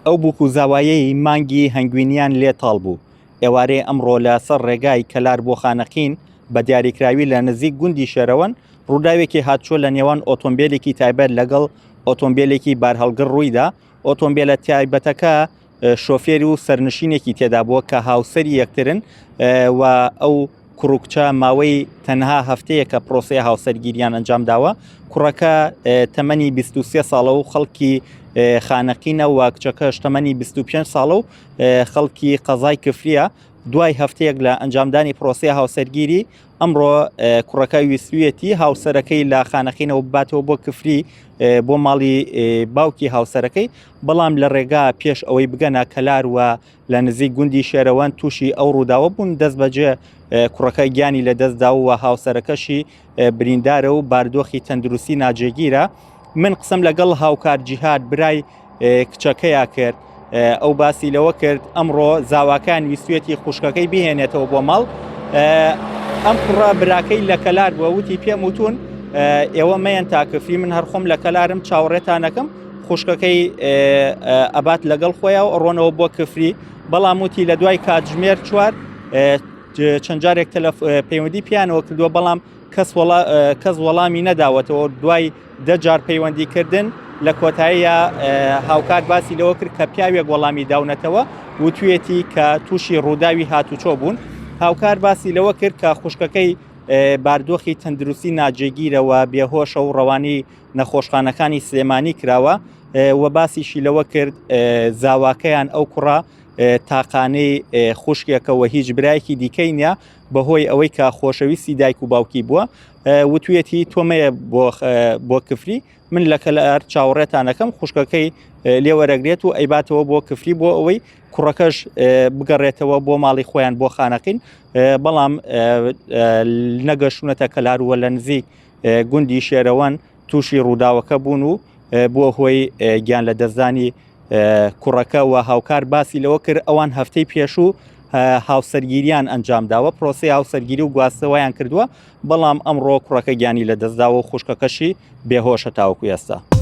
ئەو بووک و زاوایەی مانگی هەنگوینیان لێتاڵ بوو. ئێوارەی ئەمڕۆ لە سەر ڕێگای کەلار بۆ خانەقین بە دیاریکراوی لە نزیک گوندی شێرەوەن ڕووداوێکی هاتچۆ لە نێوان ئۆتۆمبیلێکی تایبەت لەگەڵ ئۆتۆمبیلێکی بارهەڵگر ڕوویدا. ئۆتۆمبیلە تایبەتەکە شۆفێری و سەرنشینێکی تێدا بووە کە هاوسەری یەکترن و ئەو کوڕکچە ماوەی تەنها هەفتەیە کە پرۆسەی هاوسەرگیریان ئەنجام داوە. کوڕەکە تەمەنی 23 ساڵە و خەڵکی خانەقینە و کچەکەش تەمەنی 25 ساڵە و خەڵکی قەزای کفریە. دوای هەفتەیەک لە ئەنجامدانی پرۆسەی هاوسەرگیری ئەمڕۆ کوڕەکە ویستویەتی هاوسەرەکەی لە خانەقینەوە بباتەوە بۆ کفری بۆ ماڵی باوکی هاوسەرەکەی، بەڵام لە ڕێگا پێش ئەوەی بگەنە کەلار و لە نزیک گوندی شێرەوەن تووشی ئەو ڕووداوە بوون. دەست بەجێ کوڕەکە گیانی لە دەستداوە و هاوسەرەکەشی بریندارە و باردۆخی تەندروستی ناجێگیرە. من قسەم لەگەڵ هاوکار جیهاد برای کچەکەیە کرد، ئەو باسی لەوە کرد ئەمڕۆ زاواکان ویستوێتی خوشکەکەی بهێنێتەوە بۆ ماڵ. ئەم کوڕە براکەی لە کەلار بووە، وتی پێم وتون ئێوە مەیەن تاکفری، من هەرخۆم لە کەلارم چاوەڕێتانەکەم، خوشکەکەی ئەبات لەگەڵ خۆیەوە ئەڕۆنەوە بۆ کفری. بەڵام وتی لە دوای کاتژمێر 4 چەند جارێک پەیوەندی پیانەوە کردووە، بەڵام کەس وەڵامی نەداوەتەوە. دوای 10 جار پەیوەندیکردن لە کۆتاییە هاوکار باسی لەوە کرد کە پیاوێک وەڵامی داونەتەوە، وتوێتی کە تووشی ڕووداوی هاتوچۆ بوون. هاوکار باسی لەوە کرد کە خوشکەکەی باردۆخی تەندروستی ناجێگیرەوە، بێهۆشە و ڕەوانی نەخۆشخانەکانی سلێمانی کراوە و باسیشی لەوە کرد زاواکەیان ئەو کوڕە تاقانەی خوشکێکەوە هیچ برایەکی دیکەی نیە بەهۆی ئەوەی کە خۆشەویستی دایک و باوکی بووە. وتوێتی تۆمەیە بۆ کفری، من لە کەلار چاوەڕێتانەکەم، خوشکەکەی لێوەرەگرێت و ئەیباتەوە بۆ کفری بۆ ئەوەی کوڕەکەش بگەڕێتەوە بۆ ماڵی خۆیان بۆ خانەقین. بەڵام نەگەشتونەتە کەلار وە لە نزیک گوندی شێرەوەن تووشی ڕووداوەکە بوون و بۆ هۆی گیان لە دەستدانی کوڕەکە و هاوکار باسی لەوە کرد ئەوان هەفتەی پێشوو هاوسەرگیریان ئەنجام داوە، پرۆسەی هاوسەرگیری و گواستەوەیان کردووە، بەڵام ئەمڕۆ کوڕەکە گیانی لە دەستداوە و خوشکەکەشی بێهۆشە تاوەکو ئێستا.